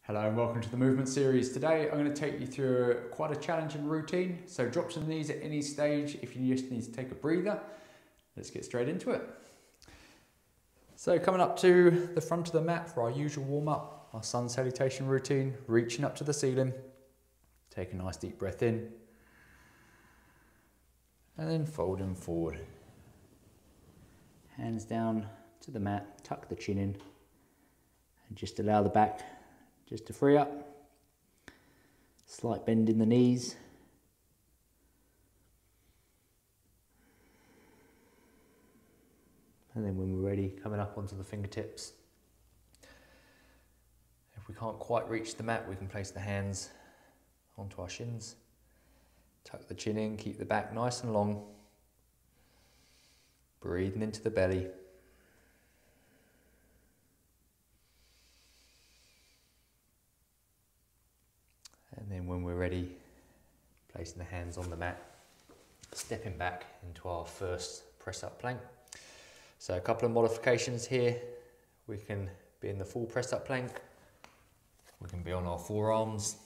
Hello and welcome to the movement series. Today I'm going to take you through quite a challenging routine. So drop to the knees at any stage if you just need to take a breather. Let's get straight into it. So coming up to the front of the mat for our usual warm-up, our sun salutation routine, reaching up to the ceiling. Take a nice deep breath in and then folding forward. Hands down to the mat, tuck the chin in and just allow the back just to free up. Slight bend in the knees. And then when we're ready, coming up onto the fingertips. If we can't quite reach the mat, we can place the hands onto our shins. Tuck the chin in, keep the back nice and long. Breathing into the belly. And then when we're ready, placing the hands on the mat, stepping back into our first press-up plank. So a couple of modifications here. We can be in the full press-up plank. We can be on our forearms.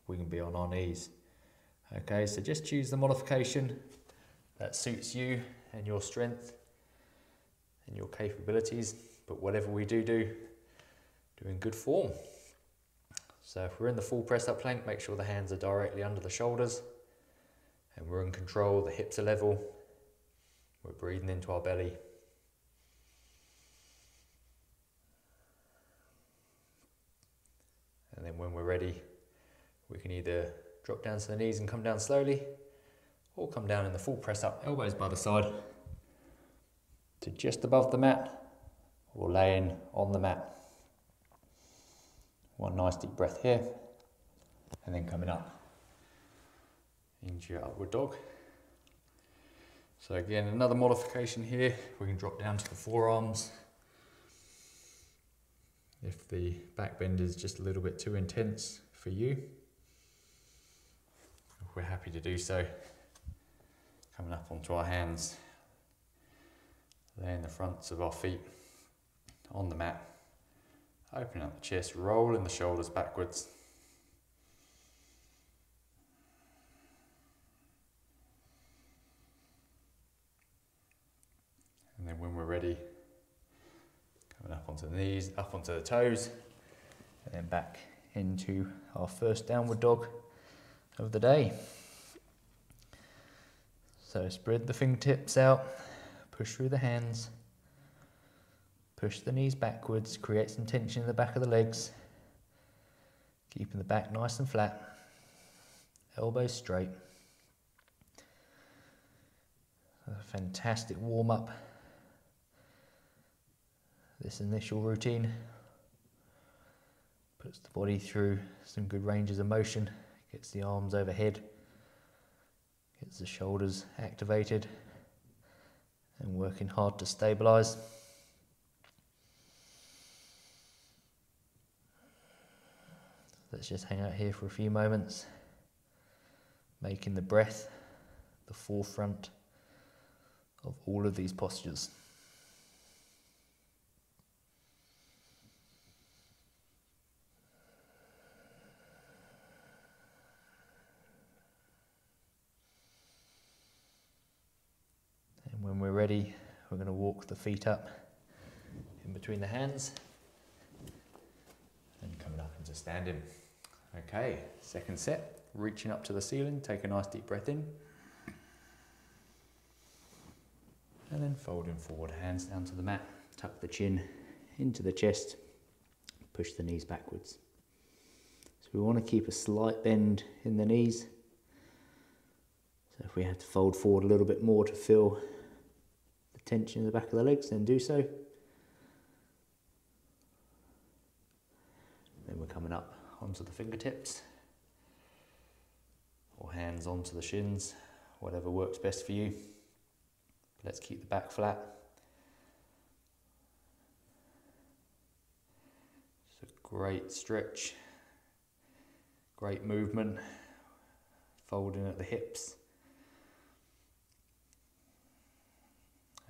We can be on our knees. Okay, so just choose the modification that suits you and your strength and your capabilities. But whatever we do in good form. So if we're in the full press-up plank, make sure the hands are directly under the shoulders and we're in control, the hips are level, we're breathing into our belly. And then when we're ready, we can either drop down to the knees and come down slowly, or come down in the full press-up, elbows by the side, to just above the mat, or laying on the mat. One nice deep breath here, and then coming up into your upward dog. So again, another modification here, we can drop down to the forearms. If the back bend is just a little bit too intense for you, we're happy to do so. Coming up onto our hands, laying the fronts of our feet on the mat. Open up the chest, rolling the shoulders backwards. And then when we're ready, coming up onto the knees, up onto the toes, and then back into our first downward dog of the day. So spread the fingertips out, push through the hands. Push the knees backwards, create some tension in the back of the legs. Keeping the back nice and flat. Elbows straight. A fantastic warm up. This initial routine puts the body through some good ranges of motion. Gets the arms overhead. Gets the shoulders activated. And working hard to stabilize. Let's just hang out here for a few moments, making the breath the forefront of all of these postures. And when we're ready, we're going to walk the feet up in between the hands and coming up into standing. Okay, second set, reaching up to the ceiling, take a nice deep breath in. And then folding forward, hands down to the mat, tuck the chin into the chest, push the knees backwards. So we want to keep a slight bend in the knees. So if we had to fold forward a little bit more to feel the tension in the back of the legs, then do so. Then we're coming up onto the fingertips or hands onto the shins, whatever works best for you. Let's keep the back flat. It's a great stretch, great movement, folding at the hips.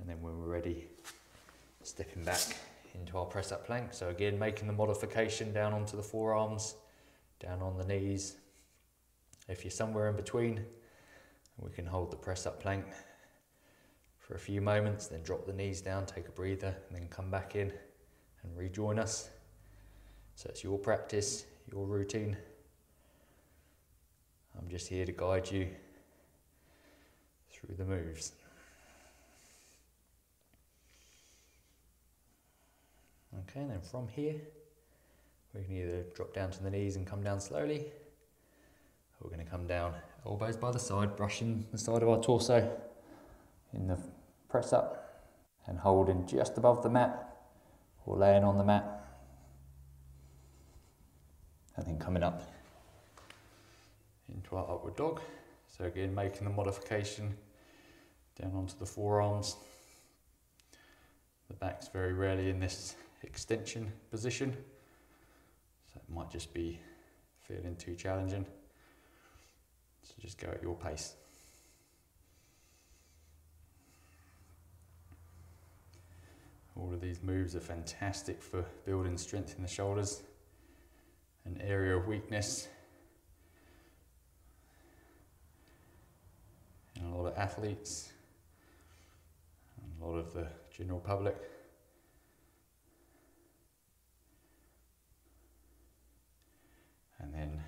And then when we're ready, stepping back into our press up plank. So again, making the modification down onto the forearms, down on the knees. If you're somewhere in between, we can hold the press up plank for a few moments, then drop the knees down, take a breather, and then come back in and rejoin us. So it's your practice, your routine. I'm just here to guide you through the moves. Okay, and then from here, we can either drop down to the knees and come down slowly, or we're going to come down elbows by the side, brushing the side of our torso in the press up, and holding just above the mat, or laying on the mat, and then coming up into our upward dog. So again, making the modification down onto the forearms. The back's very rarely in this extension position, so it might just be feeling too challenging. So just go at your pace. All of these moves are fantastic for building strength in the shoulders, an area of weakness in a lot of athletes, and a lot of the general public. And then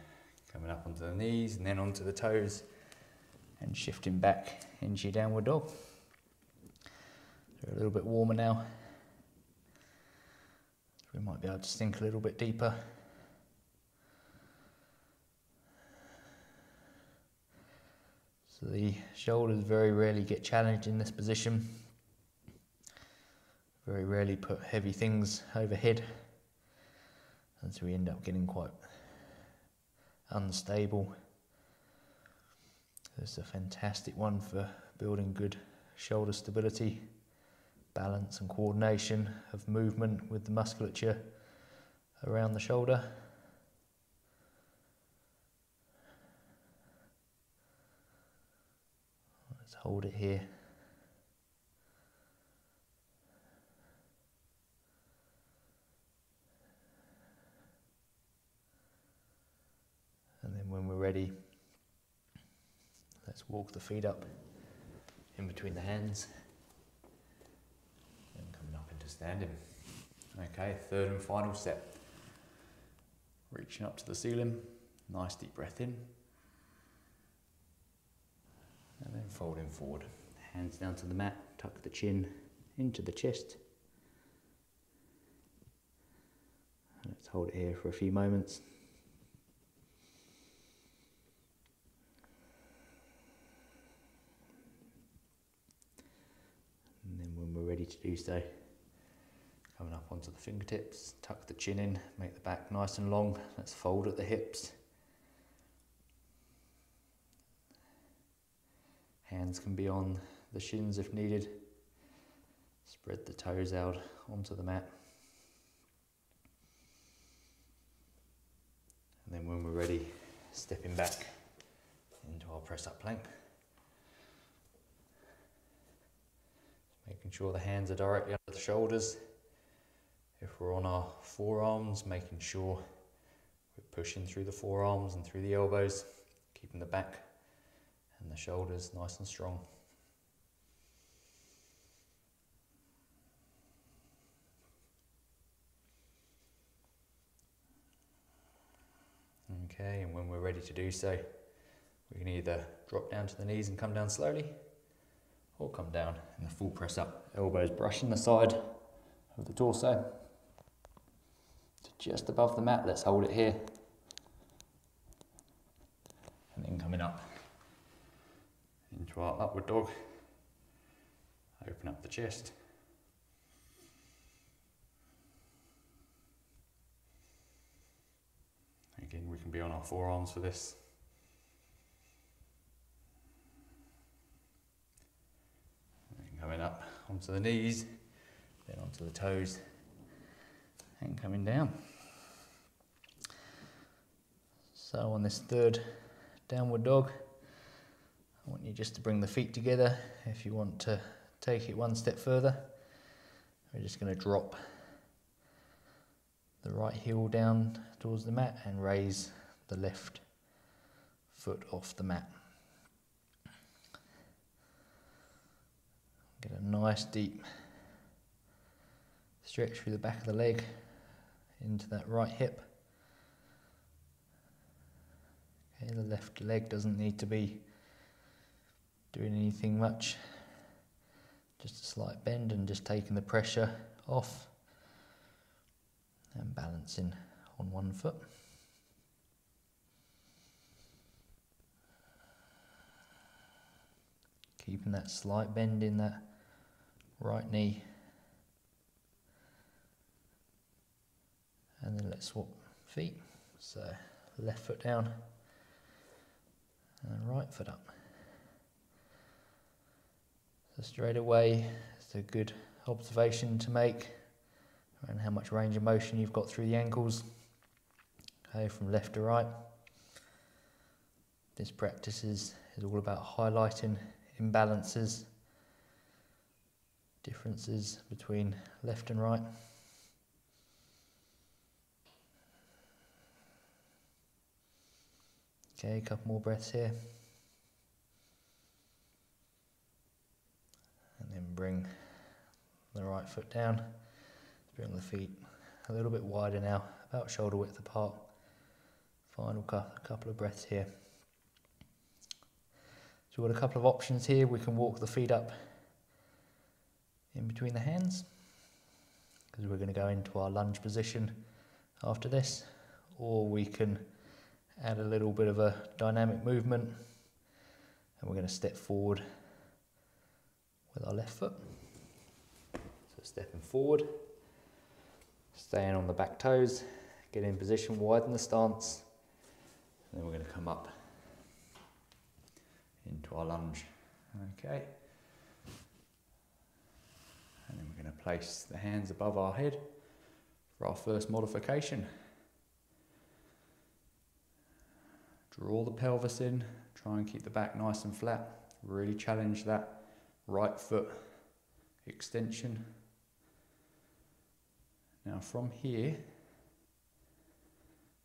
coming up onto the knees and then onto the toes and shifting back into your downward dog. They're a little bit warmer now. So we might be able to sink a little bit deeper. So the shoulders very rarely get challenged in this position. Very rarely put heavy things overhead, and so we end up getting quite unstable. It's a fantastic one for building good shoulder stability, balance and coordination of movement with the musculature around the shoulder. Let's hold it here. And then when we're ready, let's walk the feet up in between the hands and coming up into standing. Okay, third and final step. Reaching up to the ceiling, nice deep breath in. And then folding forward. Hands down to the mat, tuck the chin into the chest. Let's hold it here for a few moments. And then when we're ready to do so, coming up onto the fingertips, tuck the chin in, make the back nice and long. Let's fold at the hips. Hands can be on the shins if needed. Spread the toes out onto the mat. And then when we're ready, stepping back into our press up plank. Making sure the hands are directly under the shoulders. If we're on our forearms, making sure we're pushing through the forearms and through the elbows, keeping the back and the shoulders nice and strong. Okay, and when we're ready to do so, we can either drop down to the knees and come down slowly, or come down in the full press up, elbows brushing the side of the torso to just above the mat. Let's hold it here, and then coming up into our upward dog. Open up the chest. Again, we can be on our forearms for this. And coming up onto the knees, then onto the toes, and coming down. So on this third downward dog, I want you just to bring the feet together. If you want to take it one step further, we're just going to drop the right heel down towards the mat and raise the left foot off the mat. Get a nice deep stretch through the back of the leg into that right hip. Okay, the left leg doesn't need to be doing anything much, just a slight bend and just taking the pressure off and balancing on one foot. Keeping that slight bend in that right knee. And then let's swap feet. So left foot down and right foot up. So straight away, it's a good observation to make around how much range of motion you've got through the ankles. Okay, from left to right. This practice is all about highlighting imbalances, differences between left and right. Okay, a couple more breaths here. And then bring the right foot down. Bring the feet a little bit wider now, about shoulder width apart. Final couple of breaths here. So we've got a couple of options here. We can walk the feet up in between the hands, because we're going to go into our lunge position after this, or we can add a little bit of a dynamic movement and we're going to step forward with our left foot. So stepping forward, staying on the back toes, get in position, widen the stance, and then we're going to come up into our lunge. Okay. And then we're going to place the hands above our head for our first modification. Draw the pelvis in, try and keep the back nice and flat. Really challenge that right foot extension. Now from here,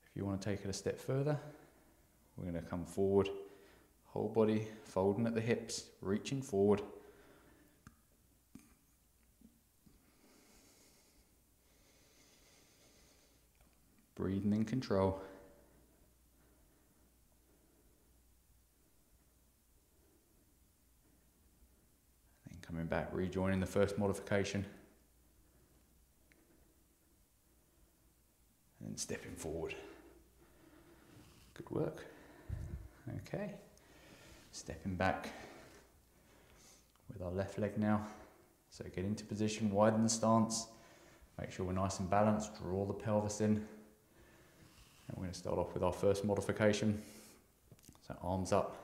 if you want to take it a step further, we're going to come forward, whole body folding at the hips, reaching forward. Breathing in control. Then coming back, rejoining the first modification. And stepping forward. Good work. Okay. Stepping back with our left leg now. So get into position, widen the stance. Make sure we're nice and balanced. Draw the pelvis in. And we're going to start off with our first modification. So arms up,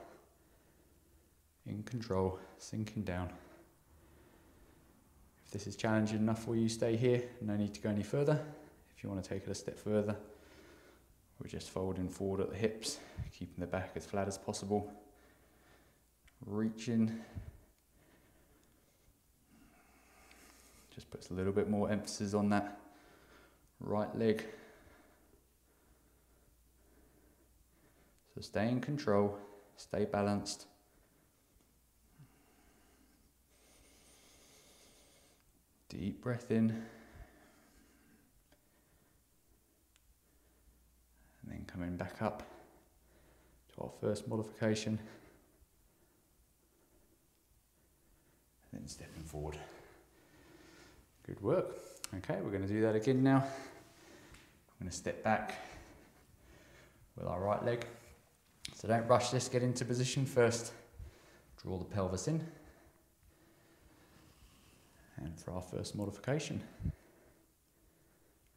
in control, sinking down. If this is challenging enough for you, stay here. No need to go any further. If you want to take it a step further, we're just folding forward at the hips, keeping the back as flat as possible. Reaching. Just puts a little bit more emphasis on that right leg. So stay in control, stay balanced. Deep breath in. And then coming back up to our first modification. And then stepping forward. Good work. Okay, we're going to do that again now. I'm going to step back with our right leg. So don't rush this, get into position first. Draw the pelvis in. And for our first modification,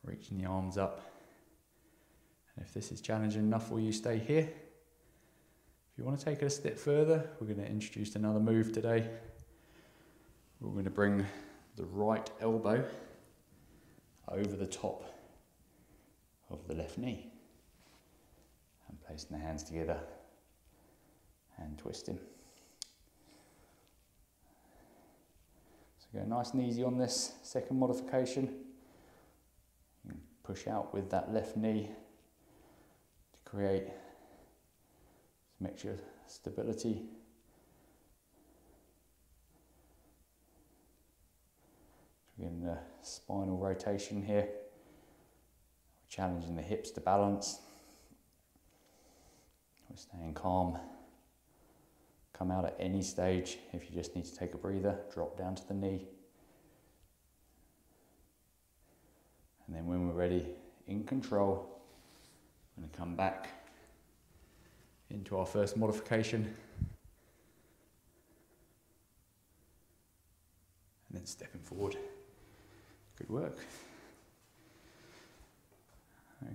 reaching the arms up. And if this is challenging enough for you, stay here. If you want to take it a step further, we're going to introduce another move today. We're going to bring the right elbow over the top of the left knee. And placing the hands together and twisting. So go nice and easy on this second modification. You can push out with that left knee to create some extra stability. We're getting a spinal rotation here. We're challenging the hips to balance. We're staying calm. Come out at any stage. If you just need to take a breather, drop down to the knee. And then when we're ready, in control, we're going to come back into our first modification. And then stepping forward. Good work.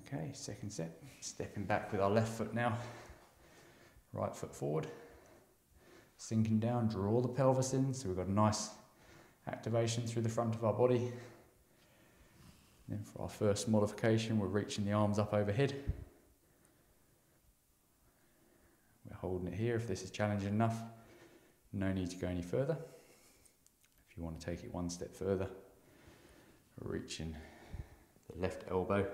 Okay, second set. Stepping back with our left foot now. Right foot forward. Sinking down, draw the pelvis in, so we've got a nice activation through the front of our body. Then for our first modification, we're reaching the arms up overhead. We're holding it here if this is challenging enough. No need to go any further. If you want to take it one step further, we're reaching the left elbow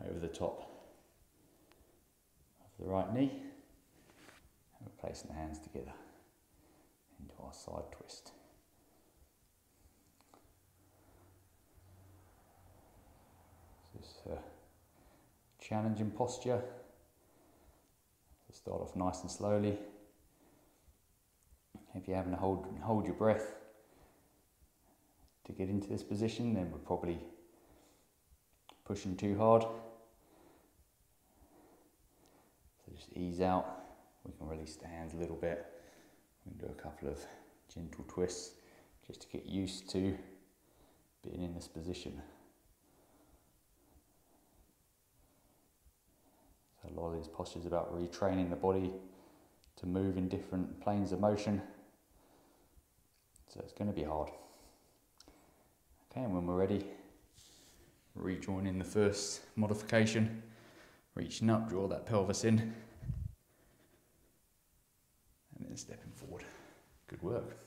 over the top of the right knee. And we're placing the hands together into our side twist. This is a challenging posture. So start off nice and slowly. If you're having to hold your breath to get into this position, then we're probably pushing too hard. So just ease out. We can release the hands a little bit. We can do a couple of gentle twists just to get used to being in this position. So a lot of these postures are about retraining the body to move in different planes of motion. So it's going to be hard. Okay, and when we're ready, rejoining the first modification, reaching up, draw that pelvis in, and then stepping forward. Good work.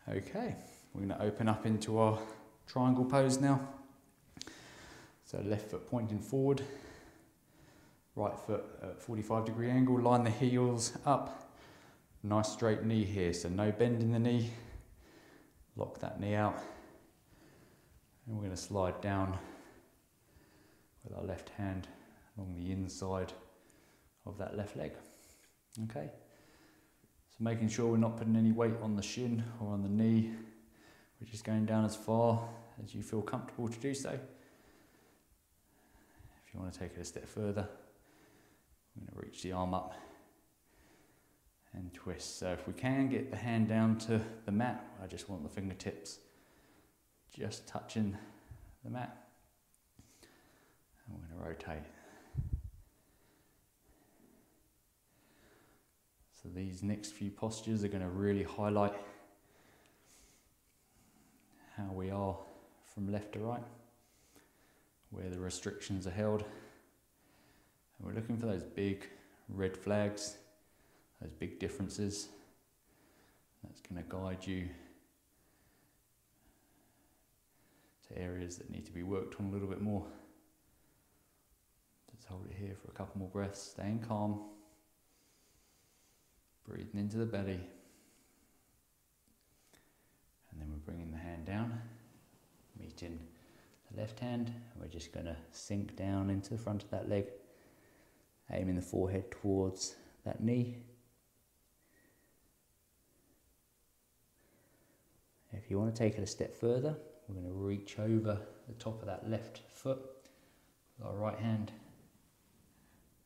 Okay, we're going to open up into our triangle pose now. So left foot pointing forward, right foot at 45-degree angle, line the heels up, nice straight knee here, so no bend in the knee, lock that knee out, and we're going to slide down with our left hand along the inside of that left leg. Okay, so making sure we're not putting any weight on the shin or on the knee, we're just going down as far as you feel comfortable to do so. If you want to take it a step further, I'm going to reach the arm up and twist. So if we can get the hand down to the mat, I just want the fingertips just touching the mat. And we're going to rotate. So these next few postures are going to really highlight how we are from left to right, where the restrictions are held. And we're looking for those big red flags, those big differences. That's going to guide you to areas that need to be worked on a little bit more. Just hold it here for a couple more breaths, staying calm, breathing into the belly, and then we're bringing the hand down, meeting the left hand, and we're just going to sink down into the front of that leg, aiming the forehead towards that knee. If you want to take it a step further, we're going to reach over the top of that left foot with our right hand,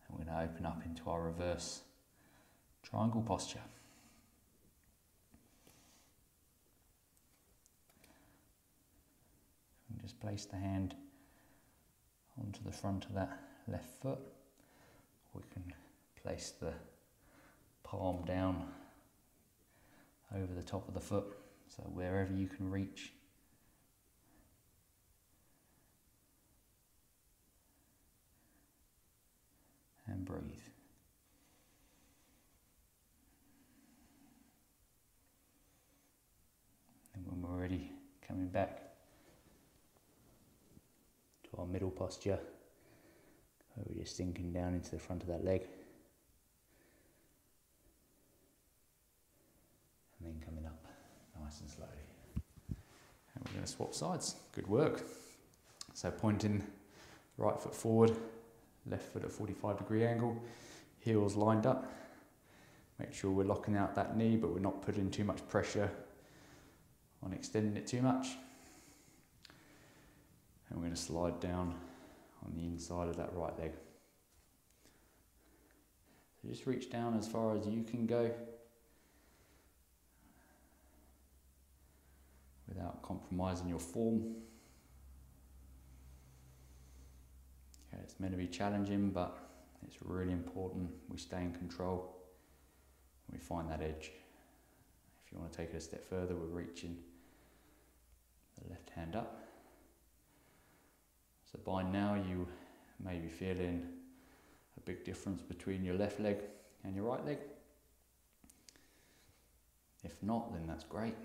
and we're going to open up into our reverse triangle posture. And just place the hand onto the front of that left foot. We can place the palm down over the top of the foot, so wherever you can reach. And breathe. And when we're ready, coming back to our middle posture, where we're just sinking down into the front of that leg. And then coming up nice and slowly. And we're going to swap sides. Good work. So pointing right foot forward, left foot at 45-degree angle, heels lined up. Make sure we're locking out that knee, but we're not putting too much pressure on extending it too much. And we're going to slide down on the inside of that right leg. So just reach down as far as you can go without compromising your form. Okay, it's meant to be challenging, but it's really important we stay in control and we find that edge. If you want to take it a step further, we're reaching the left hand up. So by now you may be feeling a big difference between your left leg and your right leg. If not, then that's great.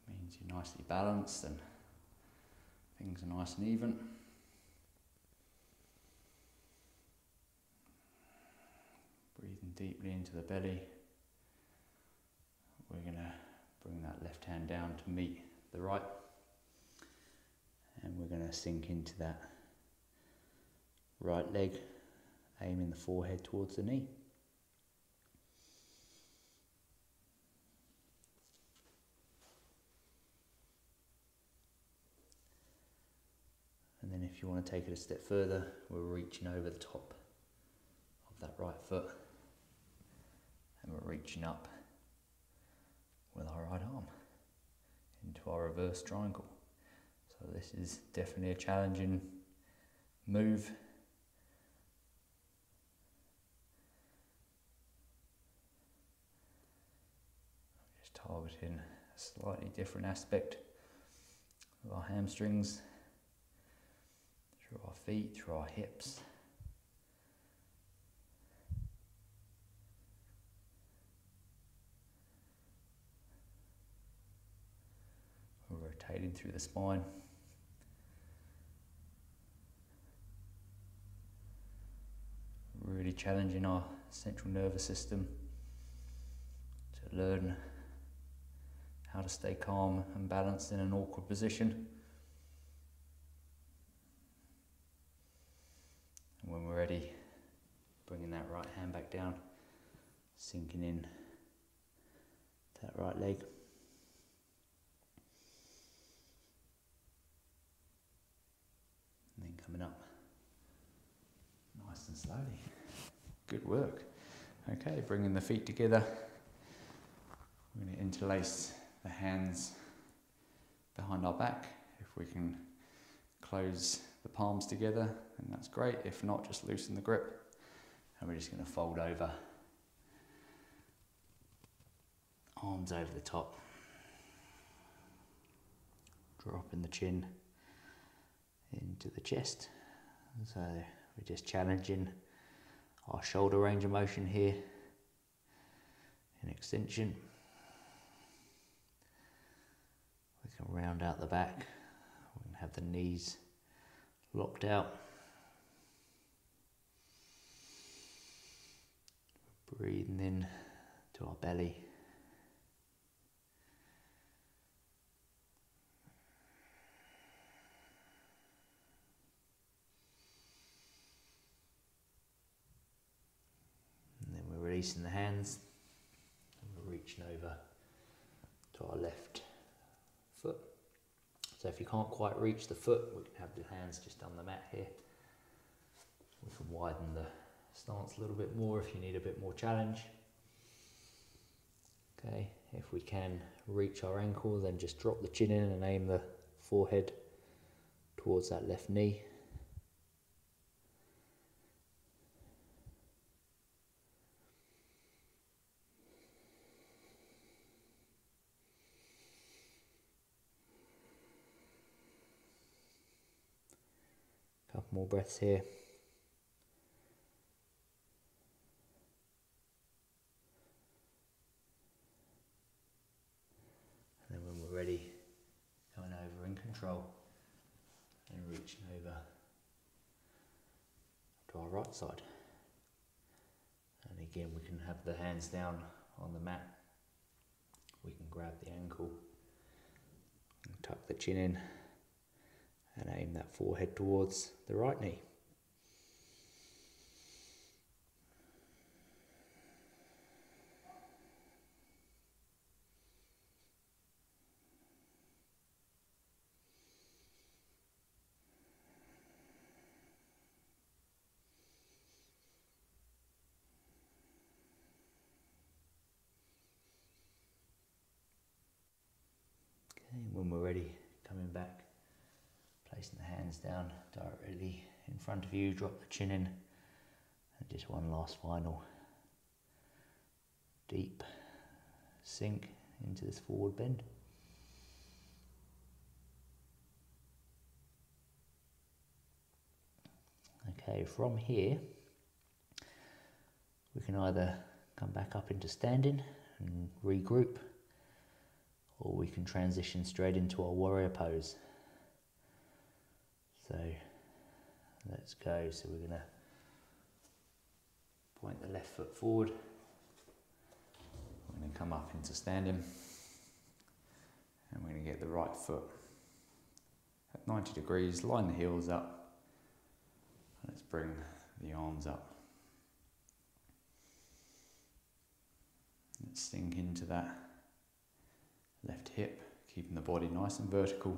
Means you're nicely balanced and things are nice and even. Breathing deeply into the belly. We're going to bring that left hand down to meet the right. And we're going to sink into that right leg, aiming the forehead towards the knee. And then if you want to take it a step further, we're reaching over the top of that right foot and we're reaching up with our right arm into our reverse triangle. So this is definitely a challenging move. Just targeting a slightly different aspect of our hamstrings, through our feet, through our hips. We're rotating through the spine. Really challenging our central nervous system to learn how to stay calm and balanced in an awkward position. And when we're ready, bringing that right hand back down, sinking in that right leg. And then coming up nice and slowly. Good work. Okay, bringing the feet together. We're going to interlace the hands behind our back. If we can close the palms together, then that's great. If not, just loosen the grip. And we're just going to fold over. Arms over the top. Dropping the chin into the chest. So we're just challenging our shoulder range of motion here in extension. We can round out the back. We can have the knees locked out. Breathing in to our belly. Releasing the hands, and we're reaching over to our left foot. So if you can't quite reach the foot, we can have the hands just on the mat here. We can widen the stance a little bit more if you need a bit more challenge. Okay, if we can reach our ankle, then just drop the chin in and aim the forehead towards that left knee. Couple more breaths here. And then when we're ready, switching over to our right side. And again, we can have the hands down on the mat. We can grab the ankle and tuck the chin in and aim that forehead towards the right knee. When we're ready, coming back, placing the hands down directly in front of you, drop the chin in, and just one last final deep sink into this forward bend. Okay, from here, we can either come back up into standing and regroup, or we can transition straight into our warrior pose. So let's go. So we're going to point the left foot forward. We're going to come up into standing, and we're going to get the right foot at 90 degrees, line the heels up. Let's bring the arms up. Let's sink into that left hip, keeping the body nice and vertical.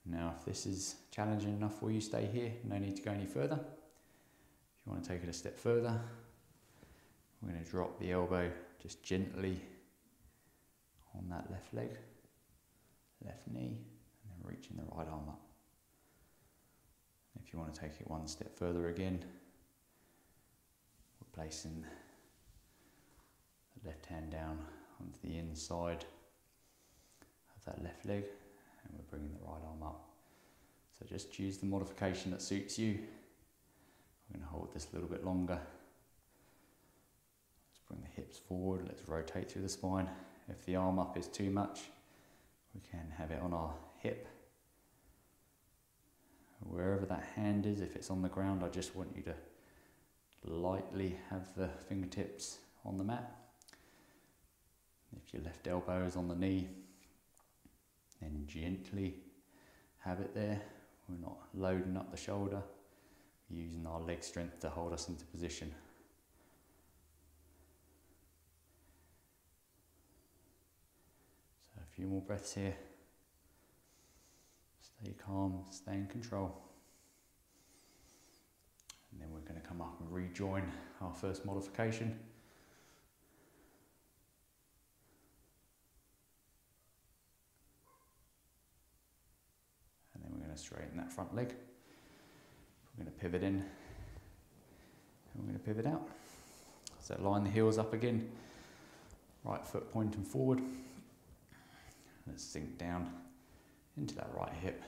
Now, if this is challenging enough for you, stay here. No need to go any further. If you want to take it a step further, we're going to drop the elbow just gently on that left leg, left knee, and then reaching the right arm up. If you want to take it one step further again, we're placing the left hand down onto the inside of that left leg, and we're bringing the right arm up. So just choose the modification that suits you. We're going to hold this a little bit longer. Let's bring the hips forward, let's rotate through the spine. If the arm up is too much, we can have it on our hip. Wherever that hand is, if it's on the ground, I just want you to lightly have the fingertips on the mat. If your left elbow is on the knee, then gently have it there. We're not loading up the shoulder, we're using our leg strength to hold us into position. So a few more breaths here. Stay calm, stay in control. And then we're going to come up and rejoin our first modification. Straighten that front leg. We're going to pivot in, and we're going to pivot out. So line the heels up again, right foot pointing forward. Let's sink down into that right hip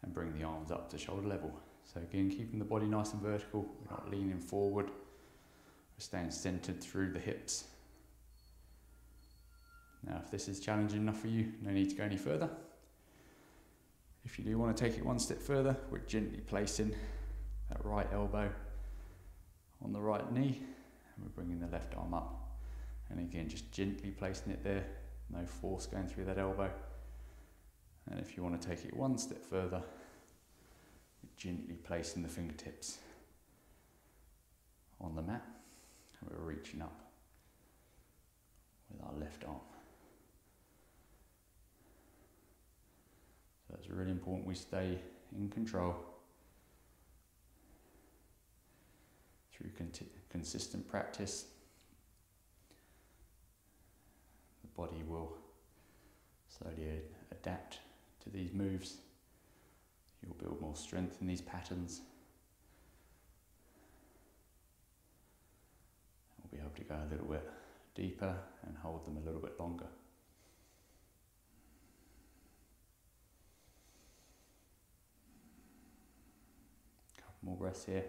and bring the arms up to shoulder level. So again, keeping the body nice and vertical, we're not leaning forward, we're staying centered through the hips. Now if this is challenging enough for you, no need to go any further. If you do want to take it one step further, we're gently placing that right elbow on the right knee, and we're bringing the left arm up. And again, just gently placing it there, no force going through that elbow. And if you want to take it one step further, we're gently placing the fingertips on the mat, and we're reaching up with our left arm. So it's really important we stay in control through consistent practice. The body will slowly adapt to these moves. You'll build more strength in these patterns. We'll be able to go a little bit deeper and hold them a little bit longer. More breaths here.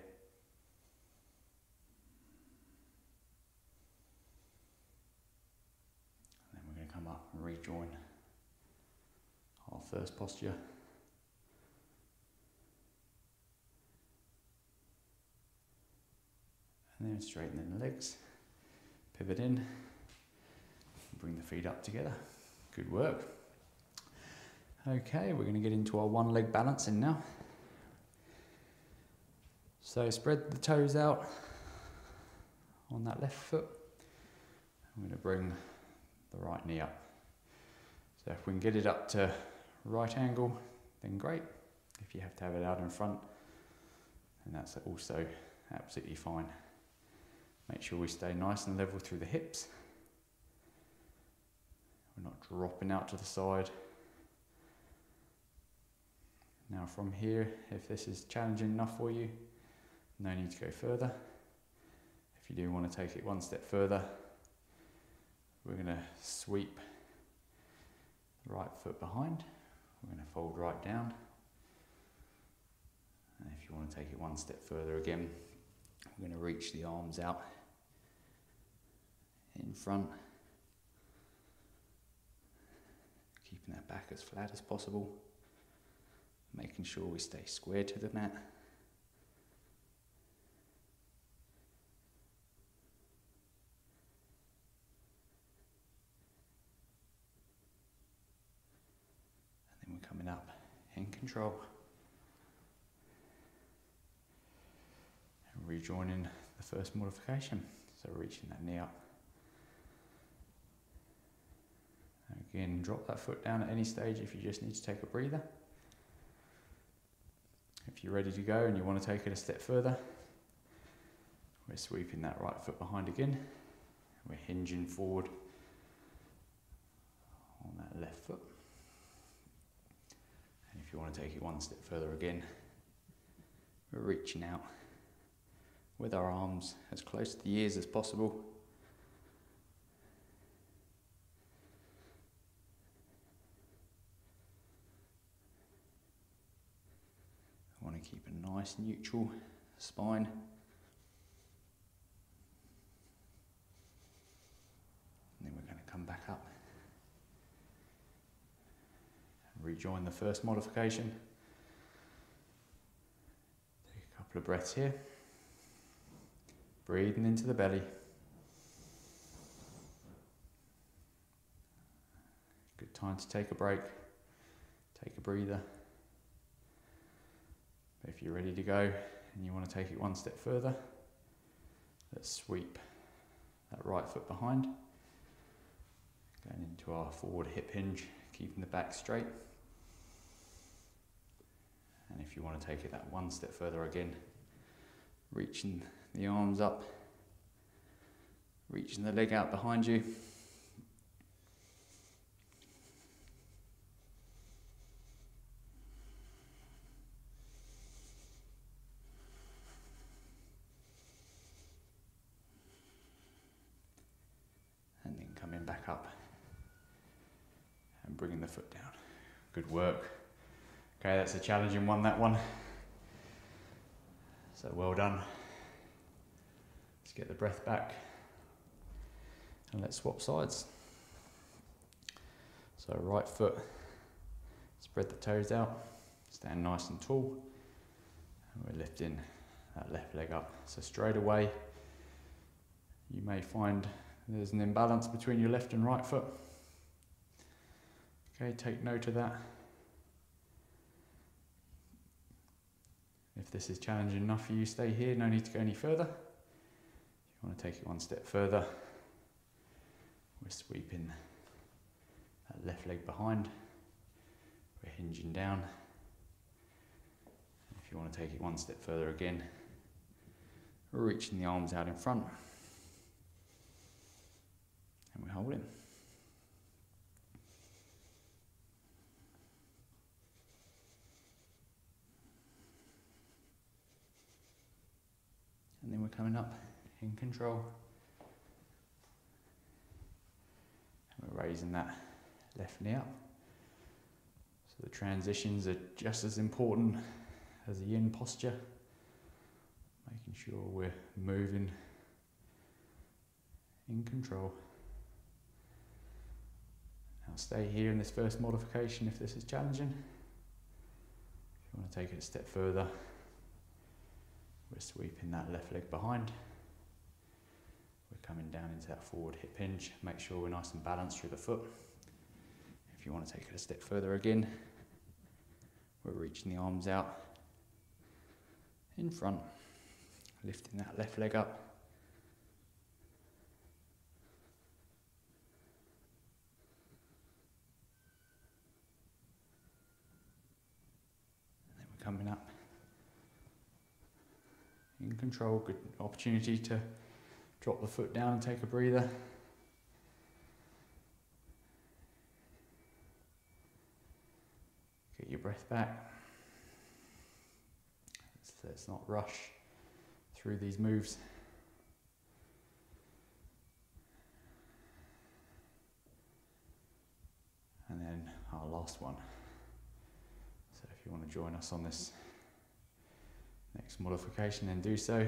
And then we're going to come up and rejoin our first posture. And then straightening the legs, pivot in, bring the feet up together. Good work. Okay, we're going to get into our one leg balancing now. So spread the toes out on that left foot. I'm going to bring the right knee up. So if we can get it up to right angle, then great. If you have to have it out in front, then that's also absolutely fine. Make sure we stay nice and level through the hips. We're not dropping out to the side. Now from here, if this is challenging enough for you, no need to go further. If you do want to take it one step further, we're going to sweep the right foot behind. We're going to fold right down. And if you want to take it one step further again, we're going to reach the arms out in front, keeping that back as flat as possible, making sure we stay square to the mat. And then we're coming up in control. And rejoining the first modification, so reaching that knee up. Again, drop that foot down at any stage if you just need to take a breather. If you're ready to go and you want to take it a step further, we're sweeping that right foot behind again. We're hinging forward on that left foot. And if you want to take it one step further again, we're reaching out with our arms as close to the ears as possible. I want to keep a nice neutral spine. And then we're going to come back up and rejoin the first modification. Take a couple of breaths here. Breathing into the belly. Good time to take a break. Take a breather. If you're ready to go and you want to take it one step further, let's sweep that right foot behind. Going into our forward hip hinge, keeping the back straight. And if you want to take it that one step further again, reaching the arms up, reaching the leg out behind you. And then coming back up and bringing the foot down. Good work. Okay, that's a challenging one, that one. So well done. Let's get the breath back and let's swap sides. So right foot, spread the toes out, stand nice and tall, and we're lifting that left leg up. So straight away, you may find there's an imbalance between your left and right foot. Okay, take note of that. If this is challenging enough for you, stay here, no need to go any further. If you want to take it one step further, we're sweeping that left leg behind. We're hinging down. If you want to take it one step further again, we're reaching the arms out in front. And we're holding. And then we're coming up in control. And we're raising that left knee up. So the transitions are just as important as the yin posture. Making sure we're moving in control. Now stay here in this first modification if this is challenging. If you want to take it a step further, we're sweeping that left leg behind. we're coming down into that forward hip hinge. Make sure we're nice and balanced through the foot. If you want to take it a step further again, we're reaching the arms out in front, lifting that left leg up. And then we're coming up in control. Good opportunity to drop the foot down and take a breather. Get your breath back. Let's not rush through these moves. And then our last one. So if you want to join us on this next modification, then do so.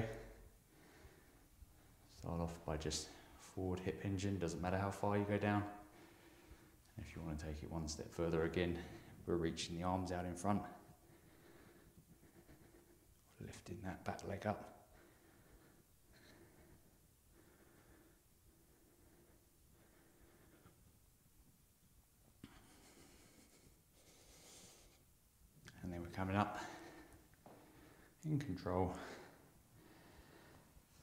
Start off by just forward hip hinging, doesn't matter how far you go down. And if you want to take it one step further again, we're reaching the arms out in front. Lifting that back leg up. And then we're coming up in control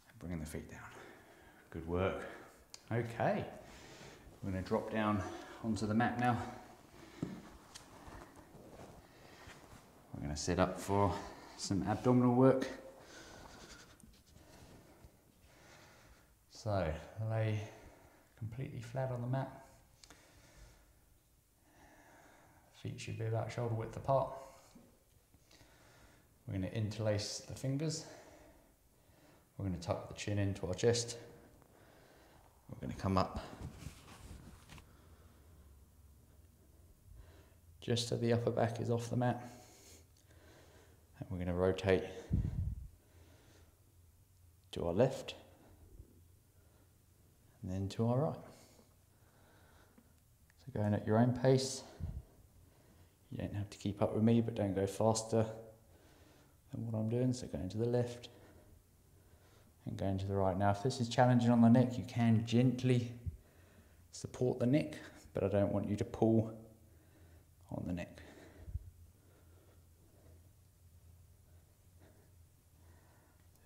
and bringing the feet down. Good work. Okay, we're going to drop down onto the mat now. We're going to set up for some abdominal work. So lay completely flat on the mat. Feet should be about shoulder width apart. We're going to interlace the fingers. We're going to tuck the chin into our chest. We're going to come up just so the upper back is off the mat. And we're going to rotate to our left and then to our right. So going at your own pace. You don't have to keep up with me, but don't go faster than what I'm doing. So going to the left and going to the right. Now if this is challenging on the neck, you can gently support the neck, but I don't want you to pull on the neck.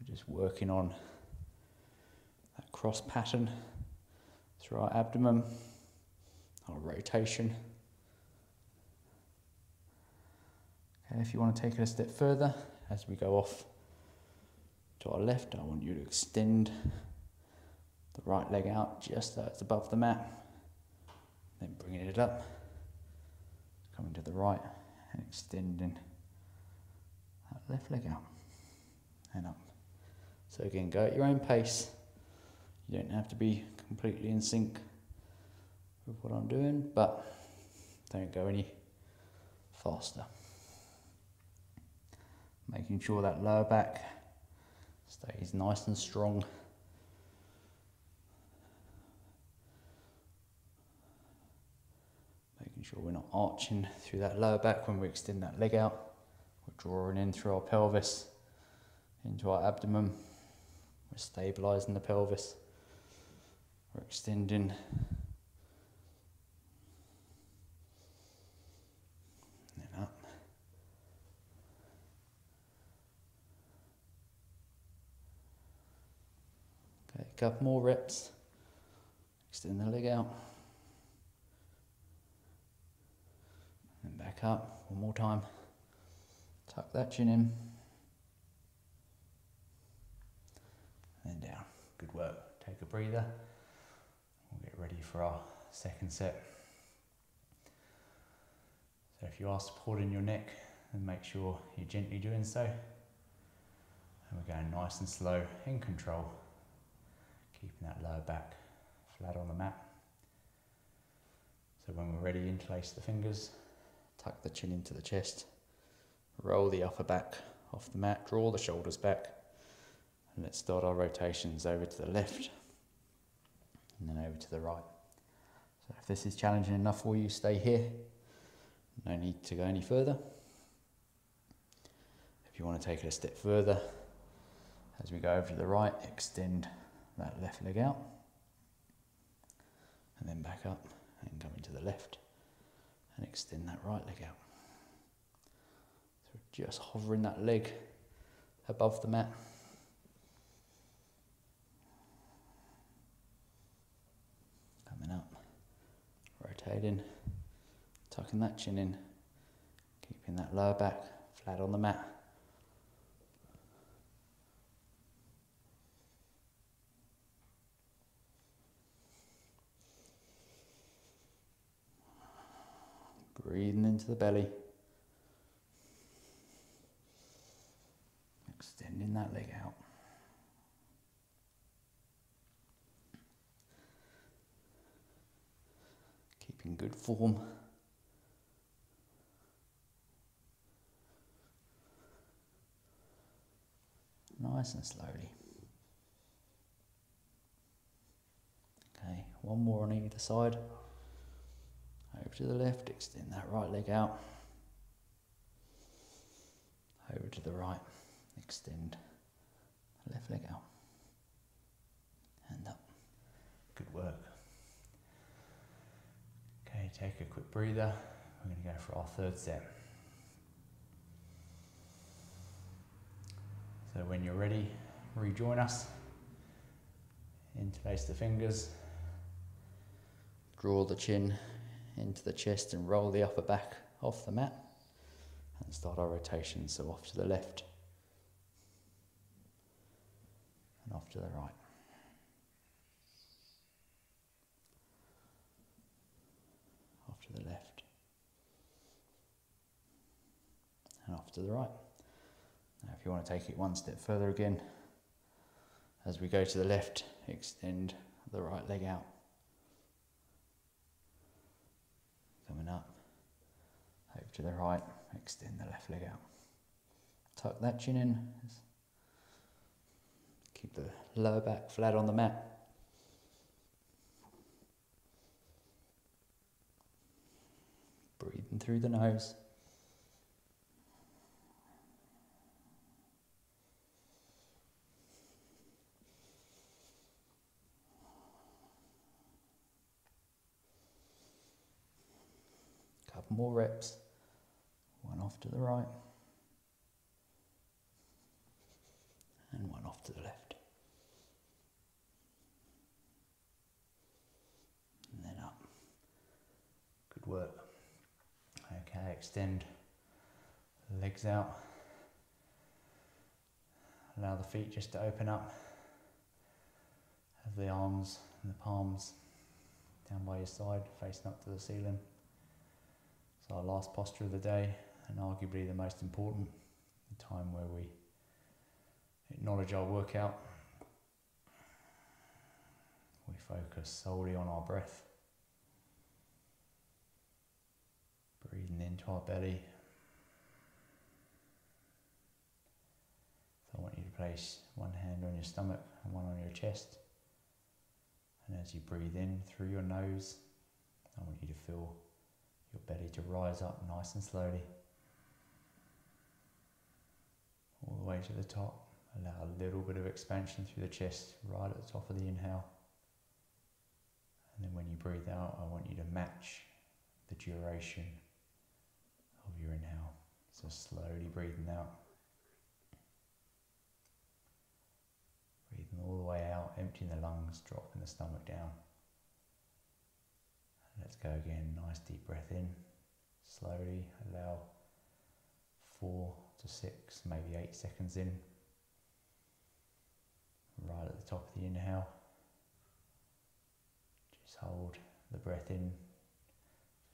Just working on that cross pattern through our abdomen, our rotation. Okay, if you want to take it a step further, as we go off to our left, I want you to extend the right leg out just so it's above the mat, then bringing it up, coming to the right and extending that left leg out and up. So again, go at your own pace. You don't have to be completely in sync with what I'm doing, but don't go any faster. Making sure that lower back stays nice and strong. Making sure we're not arching through that lower back when we extend that leg out. We're drawing in through our pelvis into our abdomen. We're stabilising the pelvis. We're extending. And then up. Okay, a couple more reps. Extend the leg out. And back up. One more time. Tuck that chin in. And down. Good work. Take a breather. We'll get ready for our second set. So if you are supporting your neck, then make sure you're gently doing so. And we're going nice and slow, in control, keeping that lower back flat on the mat. So when we're ready, interlace the fingers, tuck the chin into the chest, roll the upper back off the mat, draw the shoulders back. And let's start our rotations over to the left and then over to the right. So if this is challenging enough for you, stay here. No need to go any further. If you want to take it a step further, as we go over to the right, extend that left leg out, and then back up and come into the left and extend that right leg out. So just hovering that leg above the mat. Coming up, rotating, tucking that chin in, keeping that lower back flat on the mat. Breathing into the belly. Extending that leg out. Keeping good form. Nice and slowly. Okay, one more on either side. Over to the left, extend that right leg out. Over to the right, extend the left leg out. And up. Good work. Okay, take a quick breather. We're going to go for our third set. So when you're ready, rejoin us. Interlace the fingers. Draw the chin into the chest and roll the upper back off the mat. And start our rotation, so off to the left and off to the right. Off to the left and off to the right. Now if you want to take it one step further again, as we go to the left, extend the right leg out. Coming up, over to the right, extend the left leg out. Tuck that chin in. Keep the lower back flat on the mat. Breathing through the nose. Couple more reps. One off to the right. And one off to the left. And then up. Good work. Okay, extend the legs out. Allow the feet just to open up. Have the arms and the palms down by your side, facing up to the ceiling. It's our last posture of the day, and arguably the most important, the time where we acknowledge our workout. We focus solely on our breath. Breathing into our belly. So I want you to place one hand on your stomach and one on your chest. And as you breathe in through your nose, I want you to feel your belly to rise up nice and slowly. All the way to the top. Allow a little bit of expansion through the chest right at the top of the inhale. And then when you breathe out, I want you to match the duration of your inhale. So slowly breathing out. Breathing all the way out, emptying the lungs, dropping the stomach down. And let's go again, nice deep breath in. Slowly allow 4 to 6, maybe 8 seconds in. Right at the top of the inhale. Just hold the breath in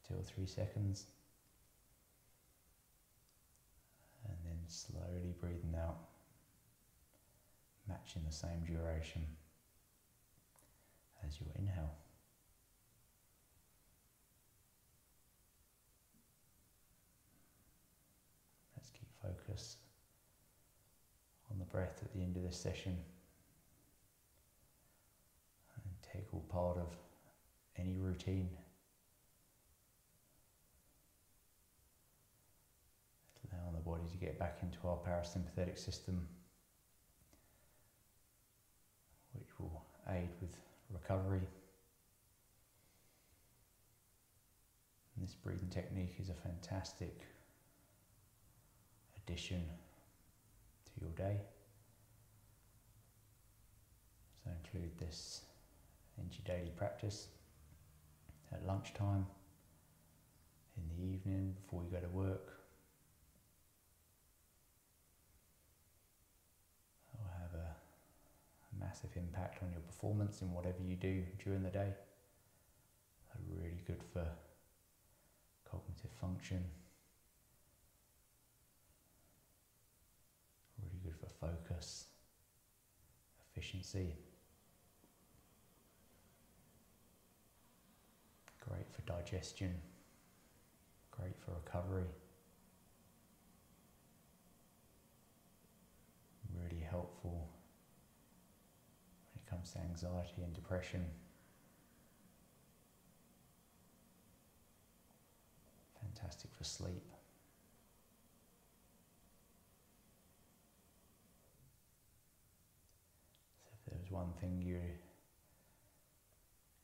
for 2 or 3 seconds. And then slowly breathing out, matching the same duration as your inhale. Let's keep focus on the breath at the end of this session. Integral part of any routine. Allowing the body to get back into our parasympathetic system, which will aid with recovery. And this breathing technique is a fantastic addition to your day. So include this into your daily practice at lunchtime, in the evening, before you go to work. It will have a massive impact on your performance in whatever you do during the day. They're really good for cognitive function, really good for focus, efficiency, great for digestion, great for recovery, really helpful when it comes to anxiety and depression. Fantastic for sleep. So if there was one thing you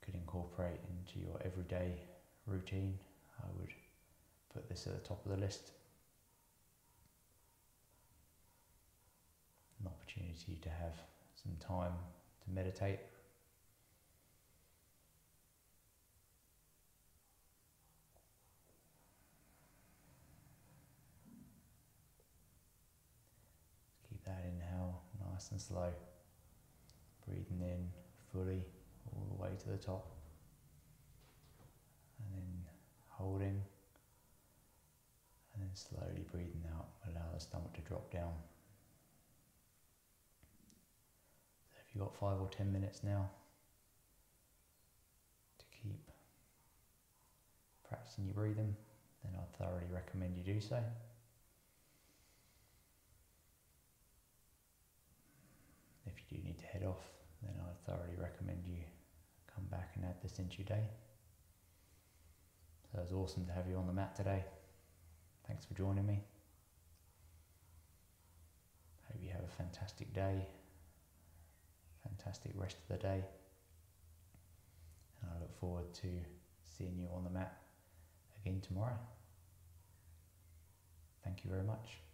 could incorporate into your everyday routine, I would put this at the top of the list. An opportunity to have some time to meditate. Keep that inhale nice and slow. Breathing in fully all the way to the top. And then holding. And then slowly breathing out. Allow the stomach to drop down. So if you've got 5 or 10 minutes now to keep practicing your breathing, then I'd thoroughly recommend you do so. If you do need to head off, then I'd thoroughly recommend you come back and add this into your day. So it was awesome to have you on the mat today. Thanks for joining me. Hope you have a fantastic day, fantastic rest of the day. And I look forward to seeing you on the mat again tomorrow. Thank you very much.